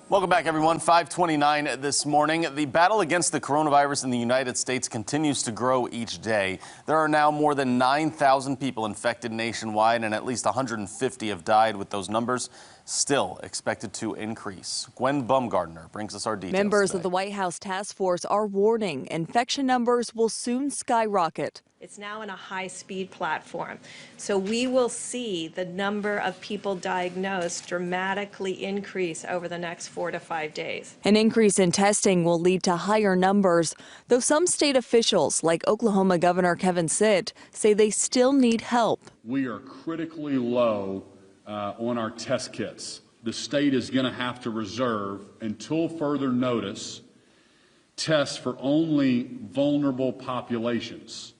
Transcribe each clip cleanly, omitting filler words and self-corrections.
Welcome back, everyone. 5:29 this morning. The battle against the coronavirus in the United States continues to grow each day. There are now more than 9,000 people infected nationwide, and at least 150 have died, with those numbers still expected to increase. Gwen Baumgartner brings us our details. Members today. of the White House task force are warning infection numbers will soon skyrocket. It's now in a high-speed platform. So we will see the number of people diagnosed dramatically increase over the next 4 to 5 days. An increase in testing will lead to higher numbers, though some state officials, like Oklahoma Governor Kevin Stitt, say they still need help. We are critically low on our test kits. The state is going to have to reserve, until further notice, tests for only vulnerable populations.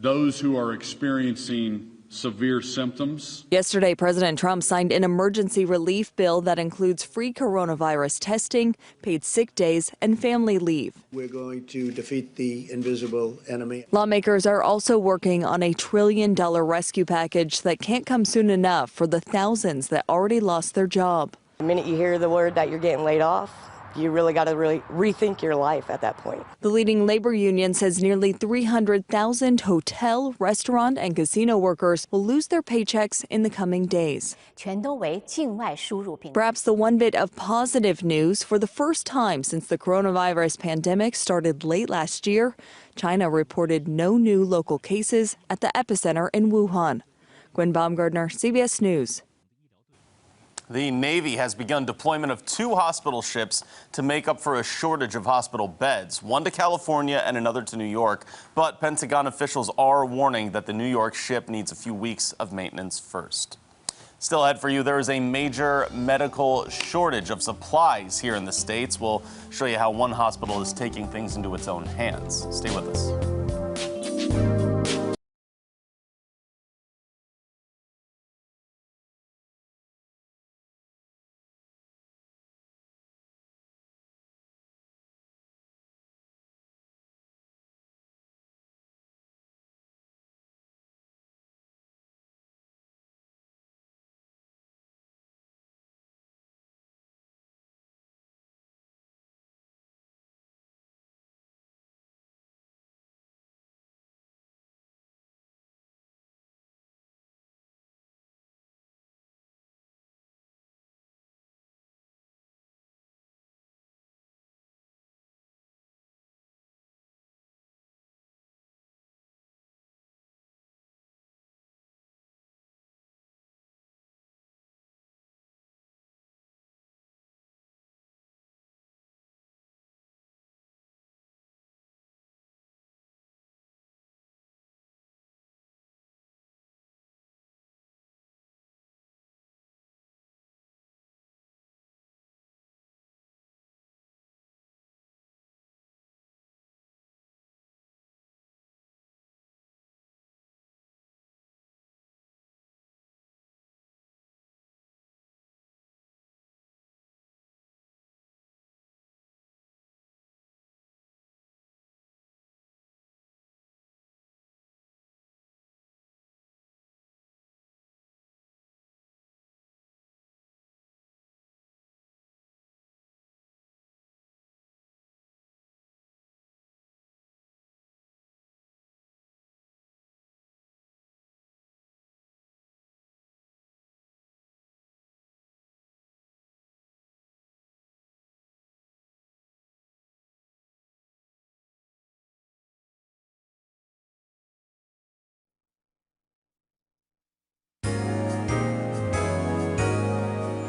Those who are experiencing severe symptoms. Yesterday, President Trump signed an emergency relief bill that includes free coronavirus testing, paid sick days, and family leave. We're going to defeat the invisible enemy. Lawmakers are also working on a $1 trillion rescue package that can't come soon enough for the thousands that already lost their job. The minute you hear the word that you're getting laid off, you really got to rethink your life at that point. The leading labor union says nearly 300,000 hotel, restaurant, and casino workers will lose their paychecks in the coming days. Perhaps the one bit of positive news: for the first time since the coronavirus pandemic started late last year, China reported no new local cases at the epicenter in Wuhan. Gwen Baumgartner, CBS News. The Navy has begun deployment of 2 hospital ships to make up for a shortage of hospital beds, one to California and another to New York. But Pentagon officials are warning that the New York ship needs a few weeks of maintenance first. Still ahead for you, there is a major medical shortage of supplies here in the States. We'll show you how one hospital is taking things into its own hands. Stay with us.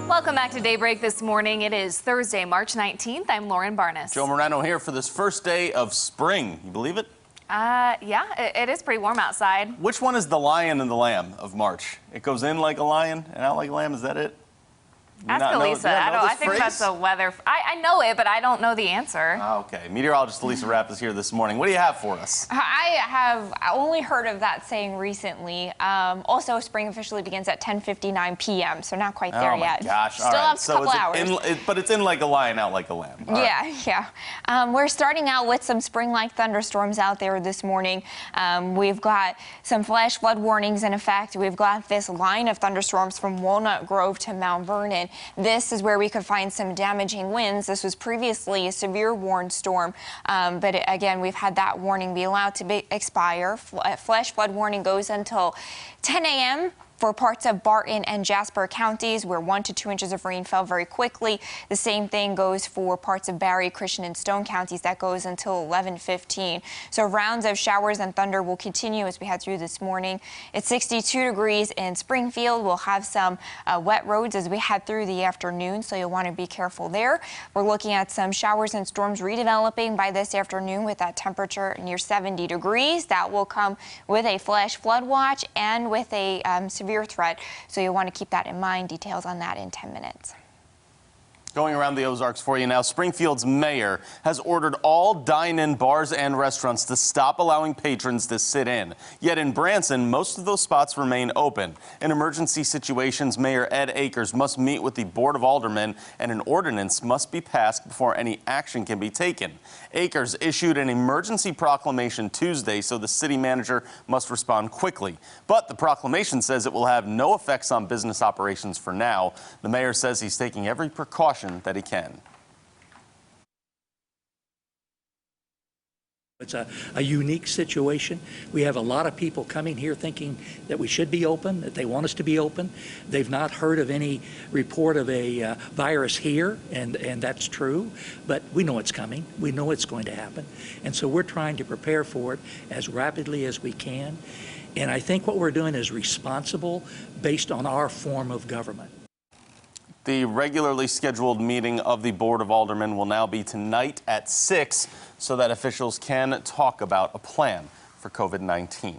Welcome back to Daybreak this morning. It is Thursday, March 19th. I'm Lauren Barnes. Joe Morano here for this first day of spring. You believe it? Yeah, it is pretty warm outside. Which one is the lion and the lamb of March? It goes in like a lion and out like a lamb. Is that it? Ask Elisa. I think that's the weather. I know it, but I don't know the answer. Okay. Meteorologist Elisa Rapp is here this morning. What do you have for us? I have only heard of that saying recently. Also, spring officially begins at 10:59 p.m., so not quite there yet. Oh, my gosh. Still All right. have a couple hours. But it's in like a lion, out like a lamb. All right. Yeah. We're starting out with some spring-like thunderstorms out there this morning. We've got some flash flood warnings in effect. We've got this line of thunderstorms from Walnut Grove to Mount Vernon. this is where we could find some damaging winds. This was previously a severe warned storm, but again, we've had that warning be allowed to expire. Flash flood warning goes until 10 a.m. for parts of Barton and Jasper counties, where 1 to 2 inches of rain fell very quickly. The same thing goes for parts of Barry, Christian, and Stone counties. That goes until 11:15. So rounds of showers and thunder will continue as we head through this morning. It's 62 degrees in Springfield. We'll have some wet roads as we head through the afternoon, so you'll want to be careful there. We're looking at some showers and storms redeveloping by this afternoon with that temperature near 70 degrees. That will come with a flash flood watch and with a severe threat, so you'll want to keep that in mind. Details on that in 10 minutes. Going around the Ozarks for you now, Springfield's mayor has ordered all dine-in bars and restaurants to stop allowing patrons to sit in. Yet in Branson, most of those spots remain open. In emergency situations, Mayor Ed Akers must meet with the Board of Aldermen, and an ordinance must be passed before any action can be taken. Akers issued an emergency proclamation Tuesday, so the city manager must respond quickly. But the proclamation says it will have no effects on business operations for now. The mayor says he's taking every precaution that he can. It's a unique situation. We have a lot of people coming here thinking that we should be open, that they want us to be open. They've not heard of any report of a virus here, and that's true, but we know it's coming. We know it's going to happen. And so we're trying to prepare for it as rapidly as we can. And I think what we're doing is responsible based on our form of government. The regularly scheduled meeting of the Board of Aldermen will now be tonight at 6 so that officials can talk about a plan for COVID-19.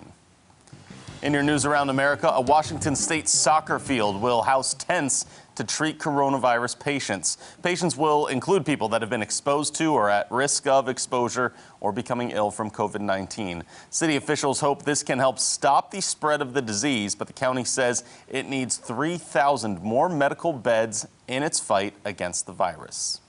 In your news around America, a Washington State soccer field will house tents to treat coronavirus patients. Patients will include people that have been exposed to or at risk of exposure or becoming ill from COVID-19. City officials hope this can help stop the spread of the disease, but the county says it needs 3,000 more medical beds in its fight against the virus.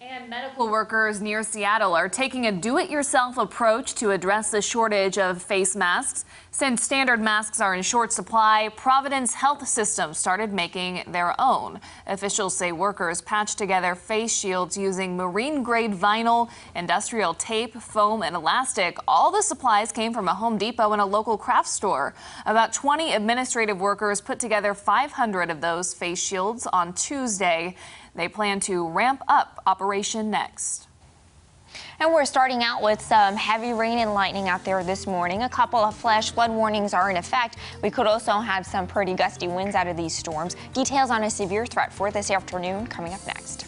And medical workers near Seattle are taking a do-it-yourself approach to address the shortage of face masks. Since standard masks are in short supply, Providence Health System started making their own. Officials say workers patched together face shields using marine-grade vinyl, industrial tape, foam, and elastic. All the supplies came from a Home Depot and a local craft store. About 20 administrative workers put together 500 of those face shields on Tuesday. They plan to ramp up operation next. And we're starting out with some heavy rain and lightning out there this morning. A couple of flash flood warnings are in effect. We could also have some pretty gusty winds out of these storms. Details on a severe threat for this afternoon coming up next.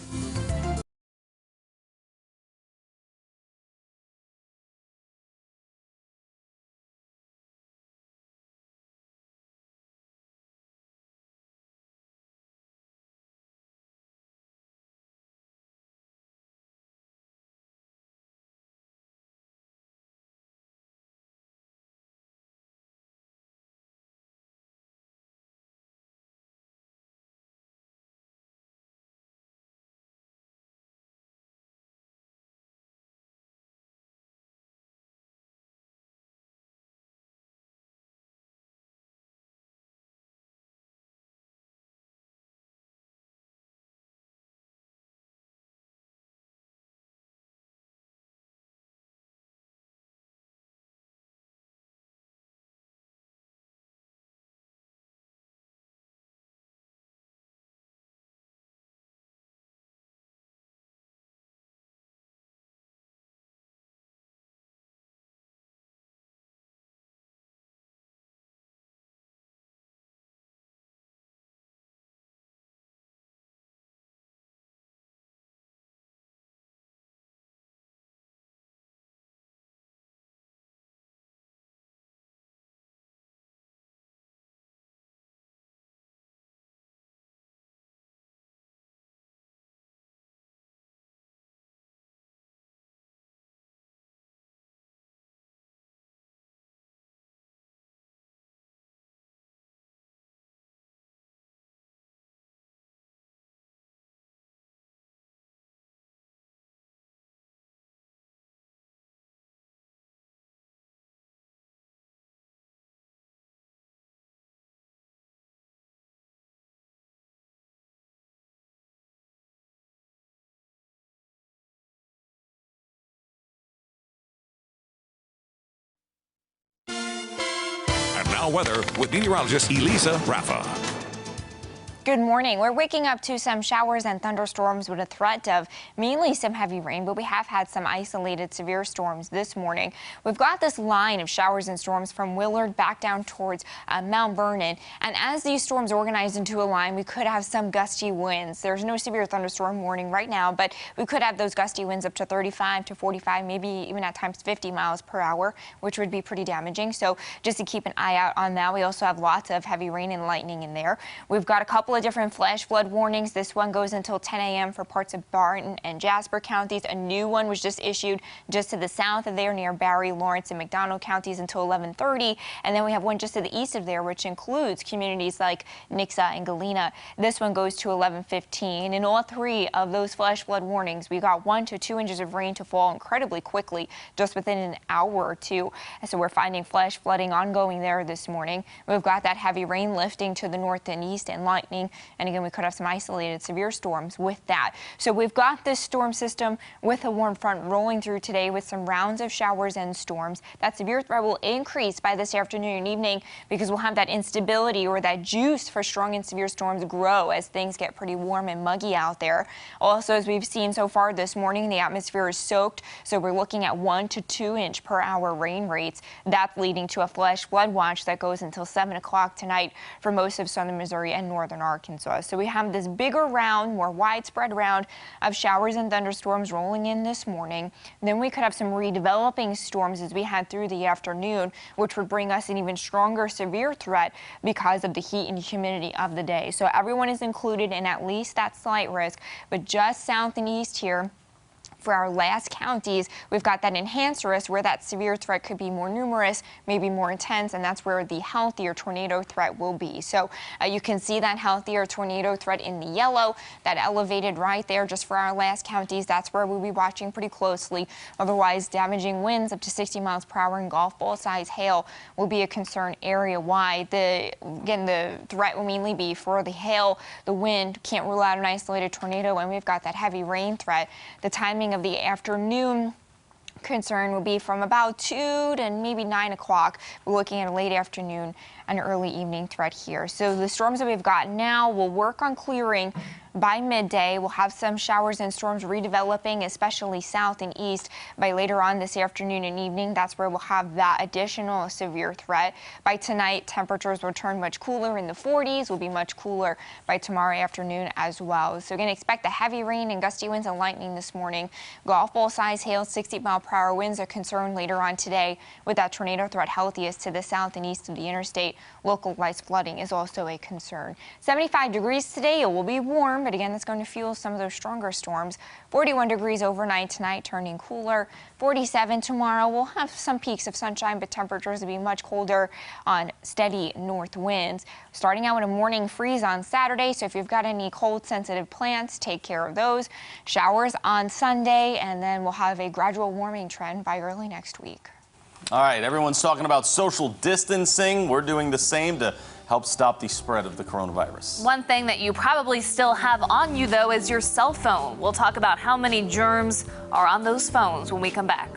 Now weather with meteorologist Elisa Raffa. Good morning. We're waking up to some showers and thunderstorms with a threat of mainly some heavy rain, but we have had some isolated severe storms this morning. We've got this line of showers and storms from Willard back down towards Mount Vernon. And as these storms organize into a line, we could have some gusty winds. There's no severe thunderstorm warning right now, but we could have those gusty winds up to 35 to 45, maybe even at times 50 miles per hour, which would be pretty damaging. So just to keep an eye out on that. We also have lots of heavy rain and lightning in there. We've got a couple of different flash flood warnings. This one goes until 10 a.m. for parts of Barton and Jasper counties. A new one was just issued just to the south of there near Barry, Lawrence, and McDonald counties until 11:30. And then we have one just to the east of there, which includes communities like Nixa and Galena. This one goes to 11:15. In all three of those flash flood warnings, we got 1 to 2 inches of rain to fall incredibly quickly just within an hour or two. And so we're finding flash flooding ongoing there this morning. We've got that heavy rain lifting to the north and east and lightning. And again, we could have some isolated severe storms with that. So we've got this storm system with a warm front rolling through today with some rounds of showers and storms. That severe threat will increase by this afternoon and evening because we'll have that instability or that juice for strong and severe storms grow as things get pretty warm and muggy out there. Also, as we've seen so far this morning, the atmosphere is soaked. So we're looking at 1 to 2 inch per hour rain rates. That's leading to a flash flood watch that goes until 7 o'clock tonight for most of southern Missouri and northern Arkansas. So we have this bigger round, more widespread round of showers and thunderstorms rolling in this morning. Then we could have some redeveloping storms as we head through the afternoon, which would bring us an even stronger severe threat because of the heat and humidity of the day. So everyone is included in at least that slight risk, but just south and east here, for our last counties, we've got that enhanced risk where that severe threat could be more numerous, maybe more intense, and that's where the healthier tornado threat will be. So you can see that healthier tornado threat in the yellow, that elevated right there just for our last counties. That's where we'll be watching pretty closely. Otherwise, damaging winds up to 60 miles per hour and golf ball size hail will be a concern area-wide. Again, the threat will mainly be for the hail, the wind. Can't rule out an isolated tornado, and we've got that heavy rain threat. The timing of the afternoon concern will be from about 2 to maybe 9 o'clock. We're looking at a late afternoon and early evening threat here. So the storms that we've got now will work on clearing by midday. We'll have some showers and storms redeveloping, especially south and east, by later on this afternoon and evening. That's where we'll have that additional severe threat. By tonight, temperatures will turn much cooler in the 40s. Will be much cooler by tomorrow afternoon as well. So again, expect the heavy rain and gusty winds and lightning this morning. Golf ball size hail, 60 mile per hour winds are concerned later on today with that tornado threat healthiest to the south and east of the interstate. Localized flooding is also a concern. 75 degrees today. It will be warm, but again, that's going to fuel some of those stronger storms. 41 degrees overnight tonight, turning cooler. 47 tomorrow. We'll have some peaks of sunshine, but temperatures will be much colder on steady north winds. Starting out with a morning freeze on Saturday, so if you've got any cold-sensitive plants, take care of those. Showers on Sunday, and then we'll have a gradual warming trend by early next week. All right, everyone's talking about social distancing. We're doing the same to help stop the spread of the coronavirus. One thing that you probably still have on you, though, is your cell phone. We'll talk about how many germs are on those phones when we come back.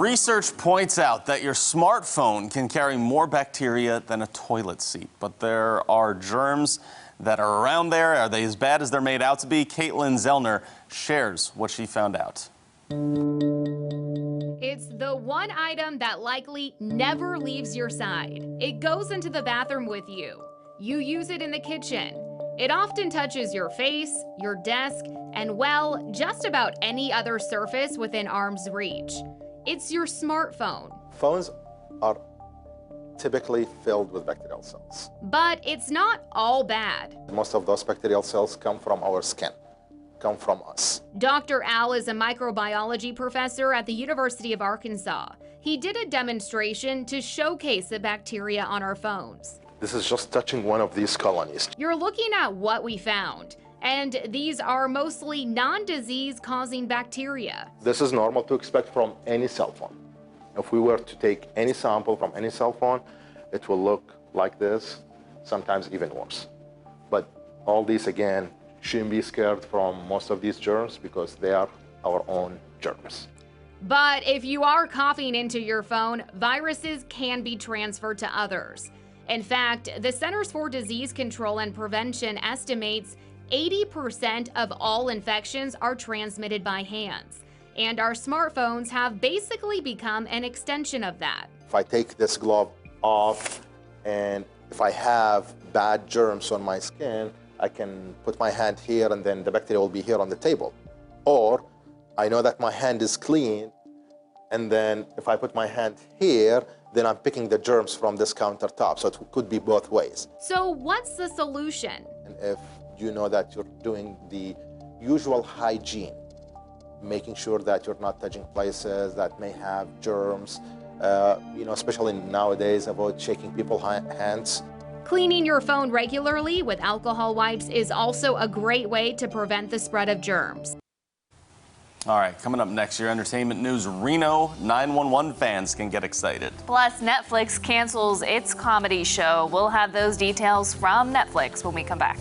Research points out that your smartphone can carry more bacteria than a toilet seat, but there are germs that are around there. Are they as bad as they're made out to be? Caitlin Zellner shares what she found out. It's the one item that likely never leaves your side. It goes into the bathroom with you. You use it in the kitchen. It often touches your face, your desk, and well, just about any other surface within arm's reach. It's your smartphone. Phones are typically filled with bacterial cells. But it's not all bad. Most of those bacterial cells come from our skin, come from us. Dr. Al is a microbiology professor at the University of Arkansas. He did a demonstration to showcase the bacteria on our phones. This is just touching one of these colonies. You're looking at what we found, and these are mostly non-disease causing bacteria. This is normal to expect from any cell phone. If we were to take any sample from any cell phone, it will look like this, sometimes even worse. But all these, again, shouldn't be scared from most of these germs because they are our own germs. But if you are coughing into your phone, viruses can be transferred to others. In fact, the Centers for Disease Control and Prevention estimates 80% of all infections are transmitted by hands. And our smartphones have basically become an extension of that. If I take this glove off and if I have bad germs on my skin, I can put my hand here and then the bacteria will be here on the table. Or I know that my hand is clean, and then if I put my hand here, then I'm picking the germs from this countertop. So it could be both ways. So what's the solution? And if you know that you're doing the usual hygiene, making sure that you're not touching places that may have germs, especially nowadays, avoid shaking people's hands. Cleaning your phone regularly with alcohol wipes is also a great way to prevent the spread of germs. All right, coming up next, your entertainment news. Reno 911 fans can get excited. Plus, Netflix cancels its comedy show. We'll have those details from Netflix when we come back.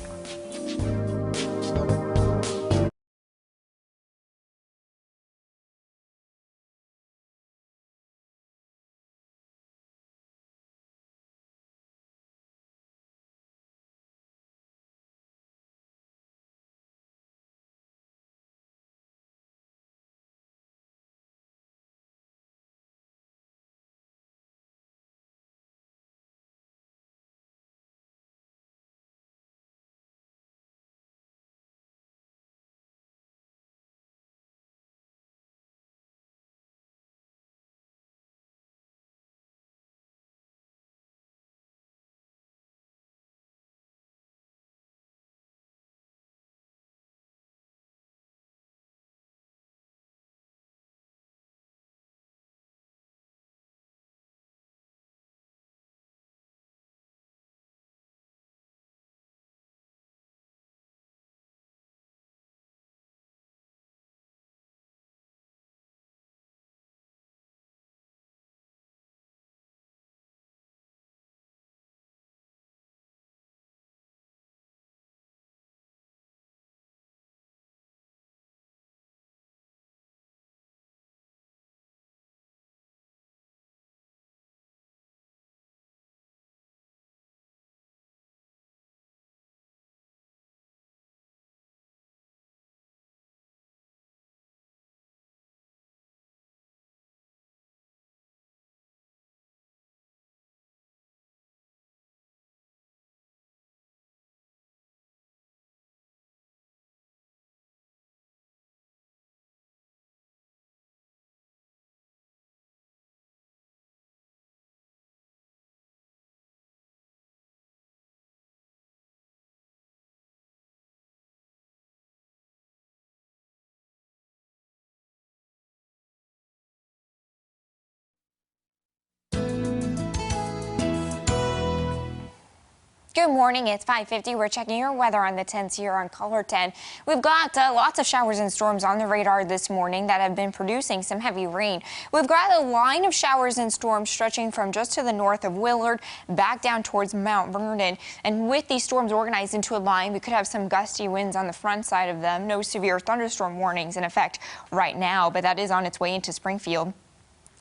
Good morning, it's 5:50. We're checking your weather on the 10s here on Caller 10. We've got lots of showers and storms on the radar this morning that have been producing some heavy rain. We've got a line of showers and storms stretching from just to the north of Willard back down towards Mount Vernon. And with these storms organized into a line, we could have some gusty winds on the front side of them. No severe thunderstorm warnings in effect right now, but that is on its way into Springfield.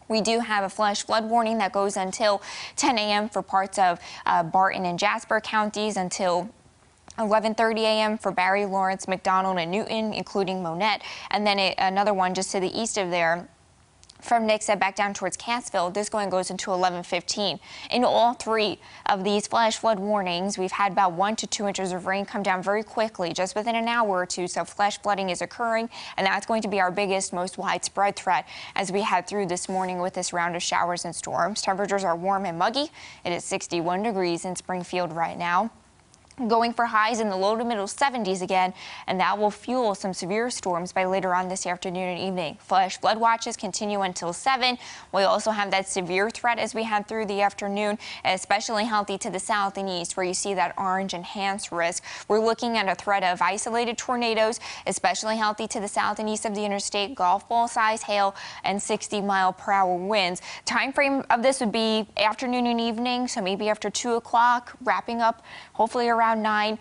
We do have a flash flood warning that goes until 10 a.m. for parts of Barton and Jasper counties, until 11:30 a.m. for Barry, Lawrence, McDonald, and Newton, including Monette, and then another one just to the east of there from Nixa back down towards Cassville. This one goes into 11:15. In all three of these flash flood warnings, we've had about 1 to 2 inches of rain come down very quickly, just within an hour or two. So flash flooding is occurring, and that's going to be our biggest, most widespread threat as we head through this morning with this round of showers and storms. Temperatures are warm and muggy. It is 61 degrees in Springfield right now. Going for highs in the low to middle 70s again, and that will fuel some severe storms by later on this afternoon and evening. Flash flood watches continue until 7. We also have that severe threat as we head through the afternoon, especially healthy to the south and east, where you see that orange enhanced risk. We're looking at a threat of isolated tornadoes, especially healthy to the south and east of the interstate, golf ball size hail, and 60-mile-per-hour winds. Time frame of this would be afternoon and evening, so maybe after 2 o'clock, wrapping up hopefully around 9.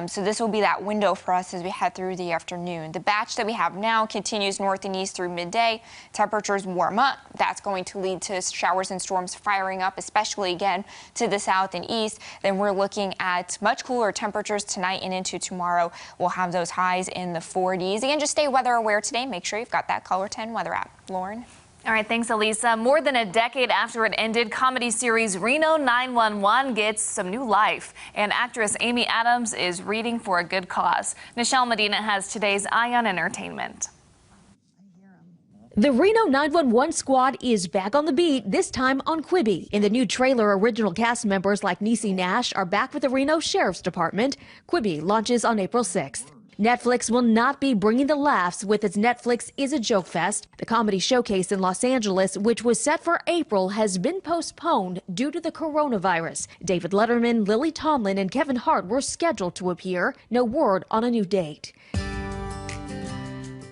So this will be that window for us as we head through the afternoon. The batch that we have now continues north and east through midday. Temperatures warm up. That's going to lead to showers and storms firing up, especially again to the south and east. Then we're looking at much cooler temperatures tonight and into tomorrow. We'll have those highs in the 40s. Again, just stay weather aware today. Make sure you've got that Color 10 weather app. Lauren? All right, thanks, Elisa. More than a decade after it ended, comedy series Reno 911 gets some new life, and actress Amy Adams is reading for a good cause. Nichelle Medina has today's Eye on Entertainment. The Reno 911 squad is back on the beat, this time on Quibi. In the new trailer, original cast members like Niecy Nash are back with the Reno Sheriff's Department. Quibi launches on April 6th. Netflix will not be bringing the laughs with its Netflix Is a Joke Fest. The comedy showcase in Los Angeles, which was set for April, has been postponed due to the coronavirus. David Letterman, Lily Tomlin, and Kevin Hart were scheduled to appear. No word on a new date.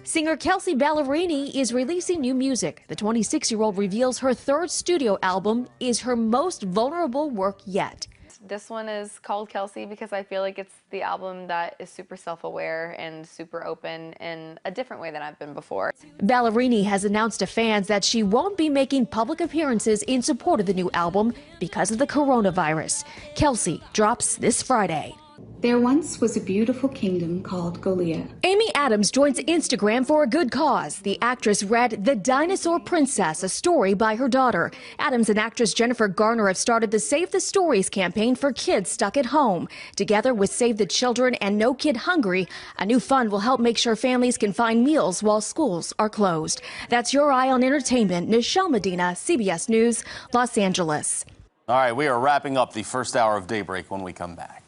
Singer Kelsey Ballerini is releasing new music. The 26-year-old reveals her third studio album is her most vulnerable work yet. This one is called Kelsey because I feel like it's the album that is super self-aware and super open in a different way than I've been before. Ballerini has announced to fans that she won't be making public appearances in support of the new album because of the coronavirus. Kelsey drops this Friday. There once was a beautiful kingdom called Golia. Amy Adams joins Instagram for a good cause. The actress read The Dinosaur Princess, a story by her daughter. Adams and actress Jennifer Garner have started the Save the Stories campaign for kids stuck at home. Together with Save the Children and No Kid Hungry, a new fund will help make sure families can find meals while schools are closed. That's your Eye on Entertainment. Nichelle Medina, CBS News, Los Angeles. All right, we are wrapping up the first hour of Daybreak when we come back.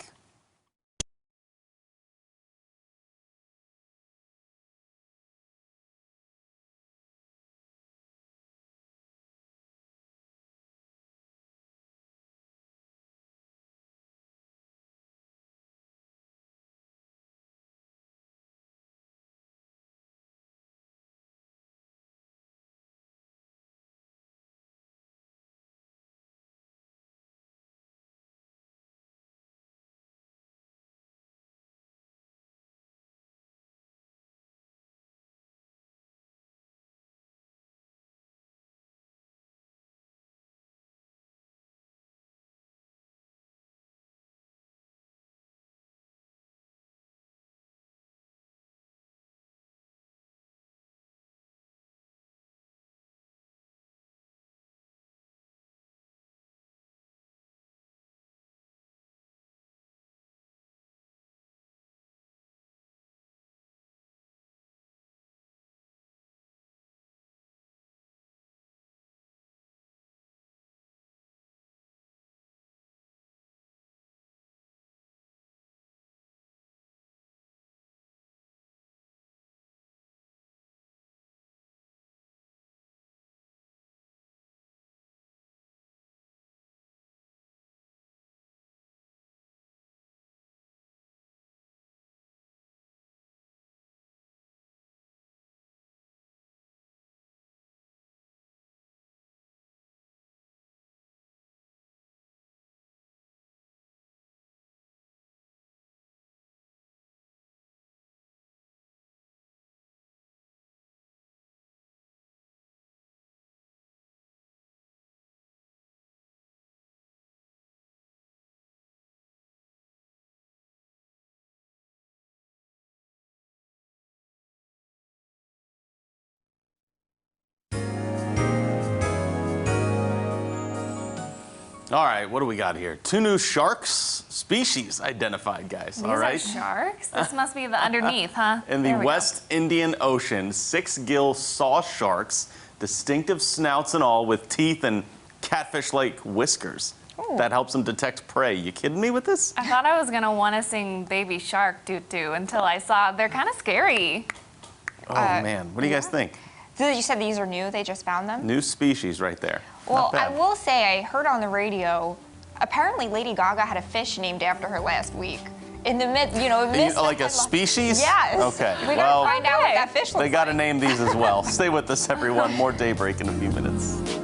All right, what do we got here? 2 new sharks species identified, guys. These all right. are sharks? This must be the underneath, huh? In the West Indian Ocean, 6-gill saw sharks, distinctive snouts and all, with teeth and catfish-like whiskers. Ooh. That helps them detect prey. You kidding me with this? I thought I was going to want to sing Baby Shark Doo-Doo until I saw they're kind of scary. Oh, man. What do you guys think? You said these are new? They just found them? New species right there. Well, I will say I heard on the radio, apparently Lady Gaga had a fish named after her last week. In the mid, like a species? Yes. Okay. We gotta find out what that fish looks like. They got to name these as well. Stay with us, everyone. More Daybreak in a few minutes.